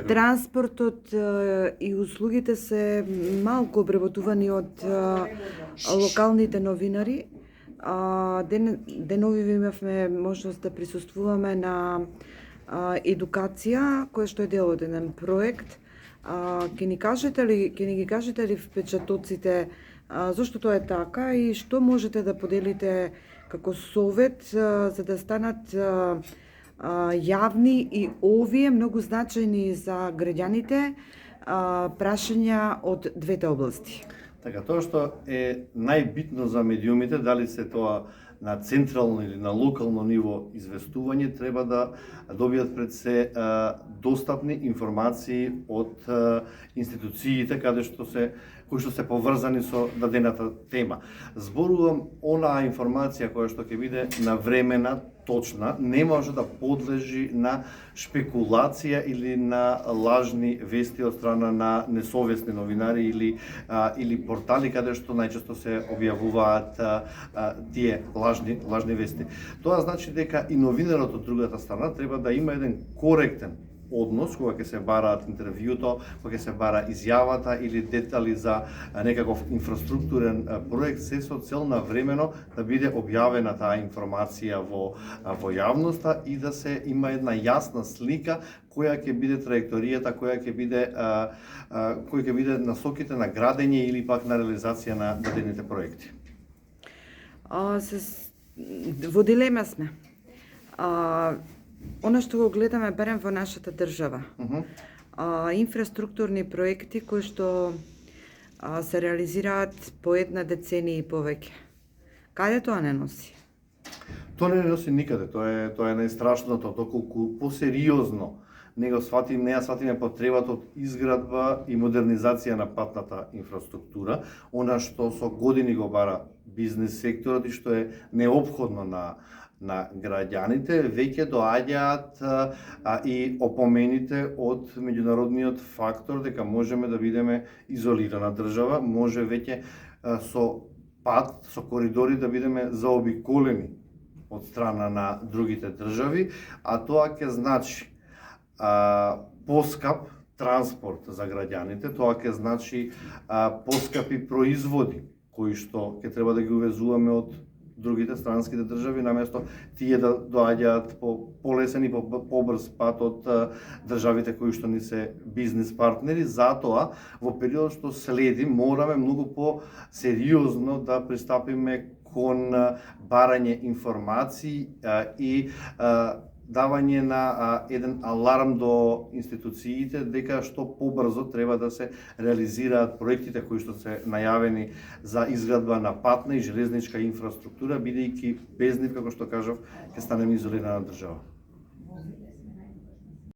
Транспортот и услугите се малку обработувани од локалните новинари. Денови имавме можност да присуствуваме на едукација, која што е дел од еден проект. Ќе ни ги кажете ли впечатоците зошто тоа е така и што можете да поделите како совет за да станат јавни и овие многу значајни за граѓаните прашања од двете области? Така, тоа што е најбитно за медиумите, дали се тоа на централно или на локално ниво известување, треба да добијат пред се достапни информации од институциите кои што се поврзани со дадената тема. Зборувам онаа информација која што ќе биде навремена, точна, не може да подлежи на шпекулација или на лажни вести од страна на несовесни новинари или портали каде што најчесто се објавуваат тие лажни вести. Тоа значи дека и новинарот од другата страна треба да има еден коректен однос кога ќе се бараат интервјуто, кога ќе се бара изјавата или детали за некаков инфраструктурен проект, се со цел навремено да биде објавена таа информација во јавноста и да се има една јасна слика која ќе биде траекторијата, која ќе биде насоките на градење или пак на реализација на дадените проекти. Во дилема сме. Она што го гледаме барем во нашата држава, инфраструктурни проекти кои што се реализираат по една деценија и повеќе. Каде тоа не носи? Тоа не носи никаде, тоа е најстрашното, доколку посериозно не ја сватиме потребата од изградба и модернизација на патната инфраструктура, она што со години го бара бизнес секторот и што е неопходно на граѓаните, веќе доаѓаат и опомените од меѓународниот фактор дека можеме да бидеме изолирана држава, може веќе со коридори да бидеме заобиколени од страна на другите држави, а тоа ќе значи поскап транспорт за граѓаните, тоа ќе значи поскапи производи кои што ќе треба да ги увезуваме од другите странските држави, наместо тие да доаѓаат по полесен и побрз пат од државите кои што ни се бизнис партнери. Затоа, во периодот што следи, мораме многу по-сериозно да пристапиме кон барање информации и давање на еден аларм до институциите дека што побрзо треба да се реализираат проектите кои што се најавени за изградба на патна и железничка инфраструктура, бидејќи без нив, како што кажав, ќе станеме изолирана држава.